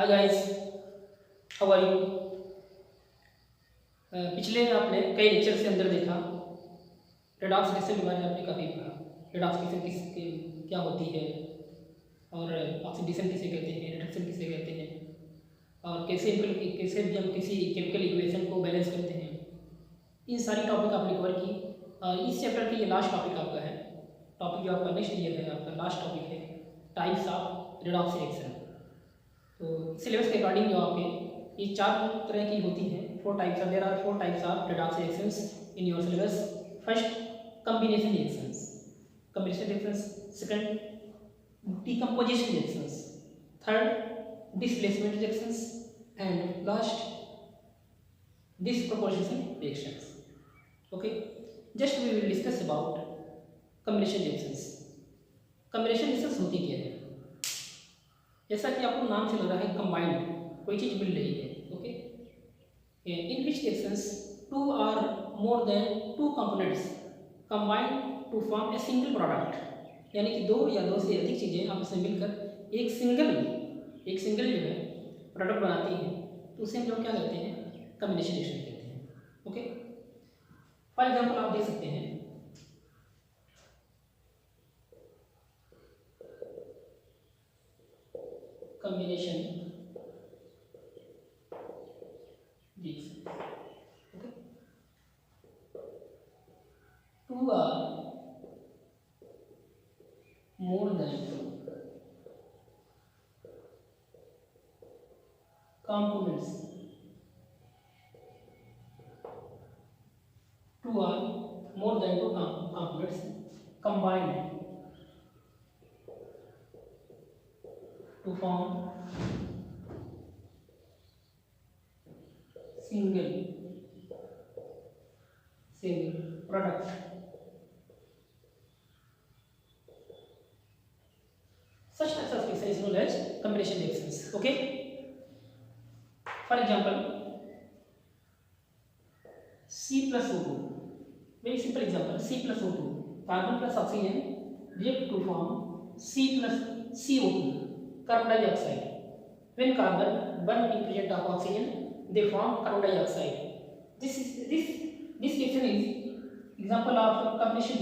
Hi guys, how are you. पिछले आपने कई लेक्चर से अंदर देखा रेडॉक्स रिएक्शन के बारे में आपने काफ़ी पढ़ा। रेडॉक्स रिएक्शन क्या होती है और ऑक्सीडेशन किसे कहते हैं, रिडक्शन किसे कहते हैं और कैसे भी हम किसी केमिकल इक्वेशन को बैलेंस करते हैं। इन सारी टॉपिक आपने कवर की। इस चैप्टर की ये लास्ट टॉपिक आपका है। टॉपिक जो आपका नेक्स्ट ईयर है, आपका लास्ट टॉपिक है टाइप्स ऑफ रेडॉक्स रिएक्शन। तो सिलेबस के अकॉर्डिंग जो आपके ये 4 तरह की होती है, 4 types. There are 4 types of redox reactions in your syllabus. First, combination reactions. Combination reactions. Second, decomposition reactions. Third, displacement reactions and last, disproportion reactions. Okay, just we will discuss about combination reactions. combination reactions होती क्या है? जैसा कि आपको नाम से लग रहा है, कंबाइंड कोई चीज मिल रही है। Okay, in which reactions two or more than two components combine to form a single product, यानी कि 2 या 2 से अधिक चीजें आपस में मिलकर एक सिंगल जो है प्रोडक्ट बनाती हैं, तो उसे हम लोग क्या कहते हैं? कॉम्बिनेशन रिएक्शन कहते हैं। ओके, फॉर एग्जांपल आप देख सकते हैं combination reaction. Okay, 2 or more than components, 2 or more than 2 components combined to form single product. Such types of reaction is known as combination reactions. Okay, for example, C plus O2. Very simple example. C plus O2, carbon plus oxygen react to form C plus CO2, carbon dioxide. When carbon burn in presence of oxygen, they form carbon dioxide. This reaction is example of combination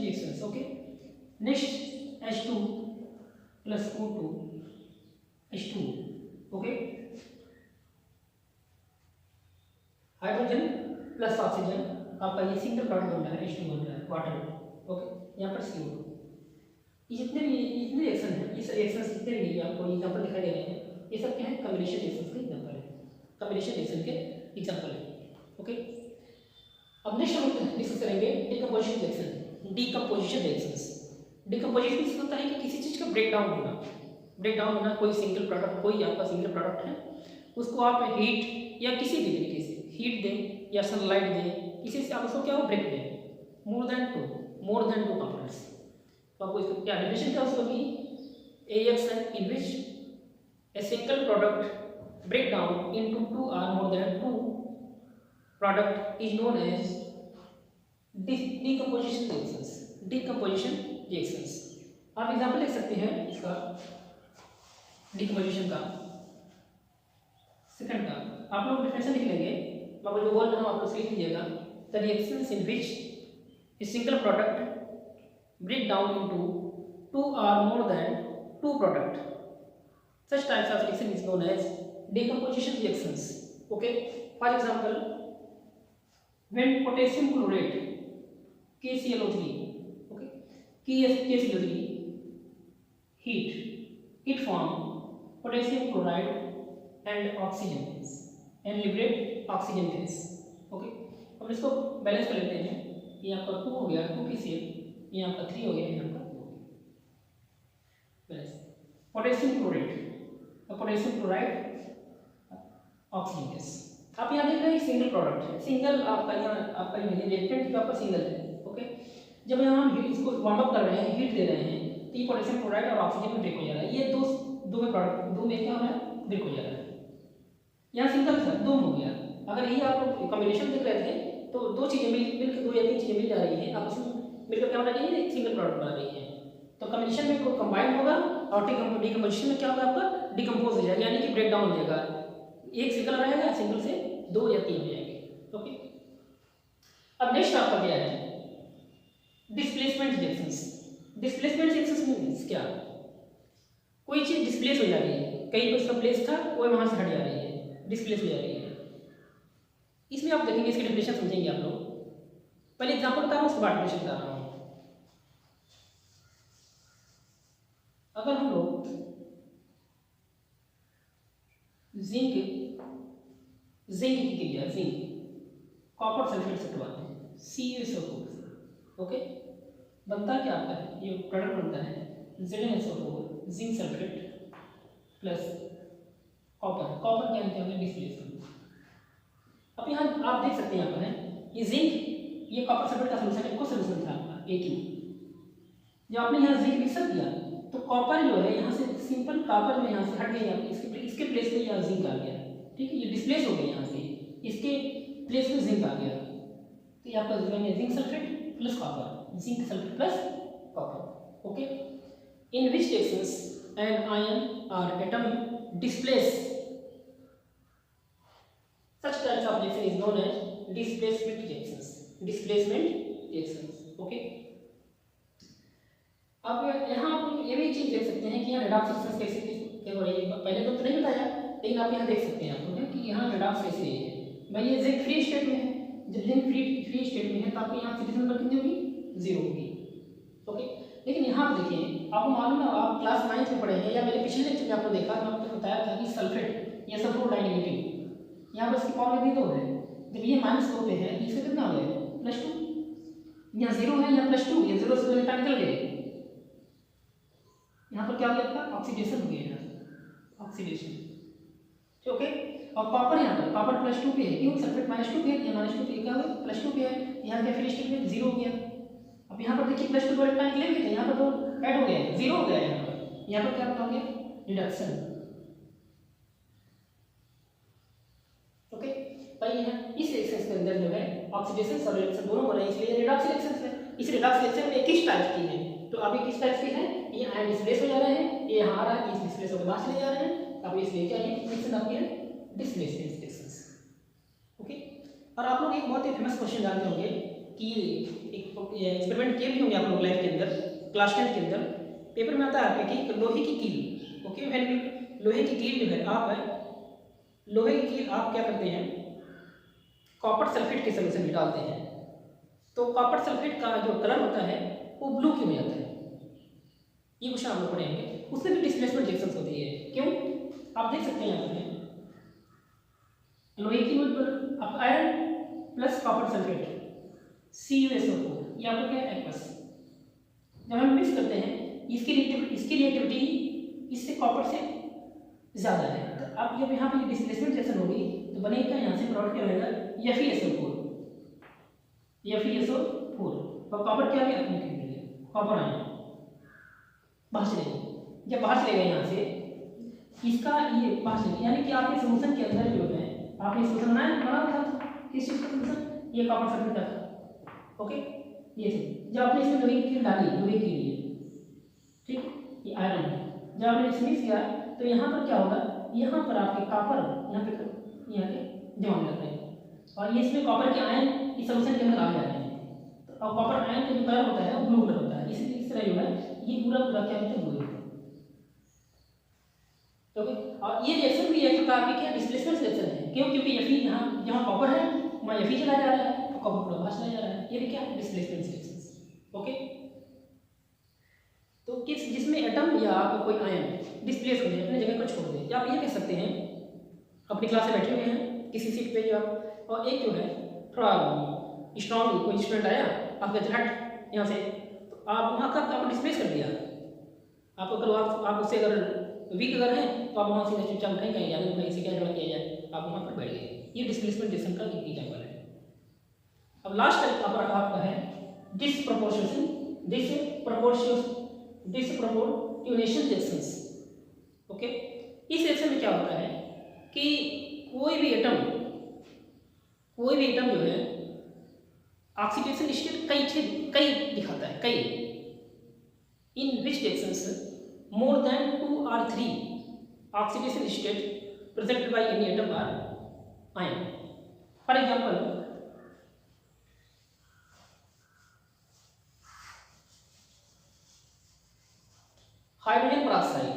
reactions. Okay, next, H2 plus O2 H2. Okay, hydrogen plus oxygen, आपका ये single product बन रहा है, H2 बन रहा है, water. Okay, यहाँ पर CO2। ये जितने रिएक्शन है, इस रिएक्शन जितने भी आपको एग्जांपल दिखाई दे रहे हैं, ये सब क्या है? कॉम्बिनेशन रिएक्शंस के एग्जांपल है, कॉम्बिनेशन रिएक्शन के एग्जांपल है। ओके, अब नेक्स्ट हम डिस्कस करेंगे डिकम्पोजिशन रिएक्शन। डिकम्पोजिशन होता है कि किसी चीज़ का ब्रेक डाउन होना। कोई सिंगल प्रोडक्ट, कोई आपका सिंगल प्रोडक्ट है, उसको आप हीट या किसी भी तरीके से हीट दें या सनलाइट दें, किसी से आप उसको क्या हो ब्रेक दें, मोर देन टू कंपोनेंट्स। तो आपको इसका क्या डेफिनेशन क्या होगी? A reaction in which a single product break down into 2 or more than 2 product is known as decomposition reactions. आप एग्जांपल लिख सकते हैं इसका, डिकम्पोजिशन का। सेकंड का आप लोग डेफिनेशन लिख लेंगे, मैं जो बोल रहा हूँ आप लोग लिख लीजिएगा। The reactions in which a single product break down into 2 or more than 2 product, such types of reaction is known as decomposition reactions. Okay, for example, when potassium chlorate KClO3, okay, KClO3 heat form potassium chloride and oxygen gas and liberate oxygen gas. Okay, अब इसको balance कर लेते हैं। ये आपका 2 हो गया 2 KCl, ये आपका 3 हो गया, ये आपका 2 हो गया। Balance potassium chloride oxygen gas. आप यहाँ देख रहे हैं सिंगल प्रोडक्ट है, सिंगल आपका यहाँ आपका रिएक्टेंट आपका सिंगल है। ओके, जब यहाँ हम इसको वार्म अप कर रहे हैं, हीट दे रहे हैं, तो ये पोटेशियम क्लोराइड और ऑक्सीजन में ब्रेक हो जा रहा है। ये दो में प्रोडक्ट, दो में क्या हो रहा है? ब्रेक हो जा रहा है। यहाँ सिंगल था, 2 हो गया। अगर यही आप लोग कॉम्बिनेशन देख रहे थे तो 2 चीज़ें मिलकर 2 या 3 चीज़ें मिल जा रही हैं, आप उसमें मिलकर क्या बना रही है? एक सिंगल प्रोडक्ट बना रही है। तो कम्बिनेशन में को कंबाइंड होगा और डिकम्पोजिशन में क्या होगा आपका डिकम्पोज हो जाएगा, यानी कि ब्रेक डाउन हो जाएगा, एक सिंगल रहेगा, सिंगल से 2 या 3 हो जाएंगे। ओके, अब नेक्स्ट आपका क्या है displacement reactions. Displacement reactions means क्या, कोई चीज डिस्प्लेस हो जा रही है, कहीं पर उसका प्लेस था वो वहां से हट जा रही है, डिस्प्लेस हो जा रही है। इसमें आप देखेंगे, इसकी डेफिनेशन समझेंगे आप लोग। पहले एग्जांपल बता रहा हूँ, उसके बाद डेफिनेशन बता रहा हूँ। अगर हम लोग जिंक की क्रिया जिंक कॉपर सल्फेट से करवाते हैं CuSO4, ओके, बनता क्या आता है, ये प्रोडक्ट बनता है ZnSO4 zinc sulphate plus copper. Copper क्या होता है डिस्प्लेसमेंट। अब यहाँ आप देख सकते हैं, यहाँ पर है ये जिंक, ये कॉपर सल्फेट का सोल्यूशन है, को सोल्यूशन था आपका एक ही। जब आपने यहाँ जिंक मिक्स किया तो कॉपर जो है यहाँ से सिंपल कॉपर में यहाँ से हट गया, इसके प्लेस पे यहाँ जिंक आ गया, ठीक है, ये डिस्प्लेस हो गया यहाँ से, इसके प्लेस पे जिंक आ गया, तो ये आपका zinc sulphate plus copper, zinc sulphate plus copper. Okay, in which reactions an ion और atom displace such types of reaction is known as displacement reactions, displacement reactions। Okay, अब यहाँ आप ये भी चीज देख सकते हैं कि यहाँ रेडॉक्स रिएक्शंस कैसे हो रही है। पहले तो नहीं बताया, लेकिन आप यहाँ देख सकते हैं आप लोग कि यहाँ रेडॉक्स कैसे है। भाई ये जिंक फ्री स्टेट में है, जब जिंक फ्री स्टेट में है तो आपको यहाँ ऑक्सीडेशन नंबर कितनी होगी, 0 होगी। ओके, लेकिन यहाँ पर देखिए, आपको मालूम है, आप क्लास 9 में पढ़े हैं या मेरे पिछले लेक्चर में आपको देखा, मैं आपको बताया था कि सल्फेट ये सल्फर डाइनेगेटिव, यहाँ पर इसकी पावर कितनी 2 है, जब ये -2 पे है इसका कितना हो गया +2, यहाँ 0 है, यहाँ +2, ये 0 से इलेक्ट्रॉन निकल गए, यहाँ पर क्या हो गया आपका ऑक्सीडेशन हो गया, यहाँ ऑक्सीडेशन। ओके, और कॉपर यहाँ पर कॉपर +2 पे है, क्यों सल्फेट -2 पे है, यहाँ -2 पे क्या हुआ +2 पे है, यहाँ क्या फ्री स्टेट में 0 हो गया। अब यहाँ पर देखिए +2 इलेक्ट्रॉन निकलेंगे थे, यहाँ पर तो ऐड हो गया, 0 हो गया, यहाँ पर क्या हो गया रिडक्शन। ओके भाई, इस रिएक्शन के अंदर जो है ऑक्सीडेशन और रिडक्शन दोनों हो रहे हैं, इसलिए रिडॉक्स रिएक्शन है। इस रिडॉक्स रिएक्शन में किस टाइप की है, तो अभी किस टाइप की है, ये आयन डिस्प्लेस हो जा रहे हैं, ये यहाँ आ रहा है, इस डिस्प्लेस होकर बाहर चले जा रहे हैं, अब इसलिए क्या है रिएक्शन आपकी है डिस्प्लेसमेंट रिएक्शंस। ओके, और आप लोग एक बहुत ही फेमस क्वेश्चन जानते होंगे कि एक एक्सपेरिमेंट किए भी होंगे आप लोग लाइफ के अंदर, क्लास 10 के अंदर पेपर में आता है कि लोहे की कील। ओके, लोहे की कील जो है आप लोहे की कील आप क्या करते हैं, कॉपर सल्फेट के सोल्यूशन में डालते हैं, तो कॉपर सल्फेट का जो कलर होता है वो ब्लू क्यों हो जाता है, ये क्वेश्चन आप लोग पढ़ेंगे। उसमें भी डिस्प्लेसमेंट रिएक्शंस होती है, क्यों आप देख सकते हैं यहाँ पर लोहे की आप iron plus copper sulphate CuSO4, ये आपको क्या है एक्वस। जब हम मिक्स करते हैं इसकी रिएक्टिविटी इससे कॉपर से ज़्यादा है, तो अब जब यहाँ पर डिस्प्लेसमेंट रिएक्शन होगी तो बनेगा यहाँ से प्रोडक्ट क्या बनेगा FeSO4 और कॉपर क्या है अपने कॉपर आयन बाहर चलेगा। जब बाहर चलेगा यहाँ से इसका ये बाहर चलेगा, यानी कि आपके सोल्यूशन के अंदर जो है आपने सोल्यूशन बना था किस चीज़ का सोल्यूशन, ये कॉपर सल्फेट का था। ओके, ये थे जब आपने इसमें लोहे की कील डाली लोहे के लिए, ठीक, ये आयरन है, जब आपने इसमें मिक्स किया तो यहाँ पर क्या होगा, यहाँ पर आपके कॉपर यहाँ के जमा हो जाते हैं, और ये इसमें कॉपर के आयन इस सोल्यूशन के अंदर आ जाते हैं, तो और कॉपर आयन का जो कलर होता है वो ब्लू कलर होता है, इसलिए इस तरह जो है ये पूरा क्या होता है ब्लू होता है। ओके, और ये रिएक्शन भी एक प्रकार की क्या डिस्प्लेसमेंट रिएक्शन है, क्यों, क्योंकि यहाँ जहाँ कॉपर है वहाँ Fe चला जा रहा है, तो कॉपर पूरा बाहर चला जा रहा है, ये भी क्या डिस्प्लेसमेंट रिएक्शंस। ओके, तो जिसमें एटम या कोई आयन डिस्प्लेस हो जाए, अपने जगह पर छोड़ दे, या आप ये कह सकते हैं अपनी क्लास में बैठे हुए हैं किसी सीट पे जो आप, और एक जो है थोड़ा स्ट्रॉन्ग कोई स्टूडेंट आया आपका झट यहाँ से, तो आप वहाँ का आपको डिस्प्लेस कर दिया, आप अगर आप उससे अगर वीक अगर हैं तो आप वहाँ से चुपचाप नहीं कहीं जाने, कहीं से क्या जुड़ा किया जाए, आप वहाँ पर बैठ गए, ये डिस्प्लेसमेंट रिएक्शन का एक एग्जाम्पल है। अब लास्ट टाइप आपका है डिसप्रोपोर्शनेशन रिएक्शंस। ओके, इस रिएक्शन में क्या होता है कि कोई भी एटम जो है ऑक्सीडेशन स्टेट कई दिखाता है, कई in which reactions more than 2 or 3 oxidation state presented by any atom are ion. For example, hydrogen peroxide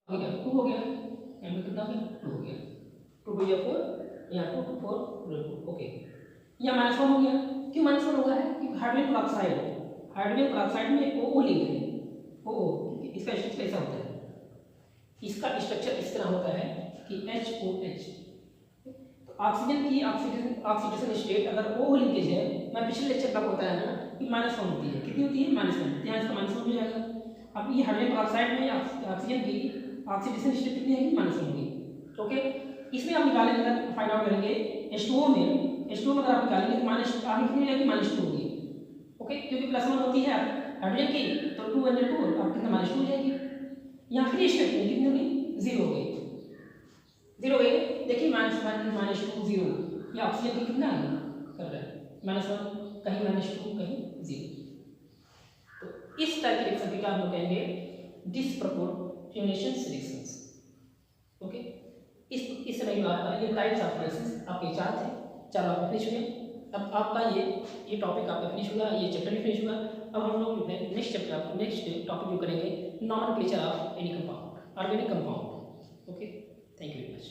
हो गया, 2 हो गया, यहाँ पे कितना हो गया, 2 हो गया, 2 2 या 4, यहाँ 2 2 4 ओके, यहाँ -1 हो गया। क्यों -1 होगा है कि हाइड्रोजन पेरोक्साइड में ओ लिंक है, ओ इसका स्ट्रक्चर ऐसा होता है, इसका स्ट्रक्चर इस तरह होता है कि HOH। तो ऑक्सीजन की ऑक्सीडेशन स्टेट अगर O लिंकेज है, मैं पिछले लेक्चर में बताया ना कि -1 होती है, कितनी होती है, -1, यहाँ इसका -1 हो जाएगा। अब ये हाइड्रोजन पेरोक्साइड में ऑक्सीजन की ऑक्सीडेशन स्टेट कितनी है, -1 होगी। ओके, इसमें आप निकालेंगे, अगर फाइंड आउट करेंगे H2O में अगर आप निकालेंगे तो माइनस आगे कितनी रहेगी, -2 होगी। ओके, क्योंकि +1 होती है हाइड्रोजन की, तो 2 × 2 आप कितना -2 हो जाएगी। यहाँ फ्री स्टेट में कितनी होगी, 0 हो गई, 0 हो गई। देखिए -1 -2 0, ये ऑक्सीजन की कितना कर रहा है, -1 कहीं -2 कहीं 0। तो इस टाइप के रिएक्शन को क्या हम लोग कहेंगे, डिसप्रोपोर्शनेशन रिएक्शंस। ओके, इस तरह का आपका ये टाइप्स ऑफ रिएक्शंस आपके 4 थे, 4 आपके फिनिश हुए। अब आपका ये टॉपिक आपका फिनिश हुआ, ये चैप्टर भी फिनिश हुआ। अब हम लोग नेक्स्ट टॉपिक जो करेंगे, nomenclature of any compound, organic compound. Okay, thank you very much.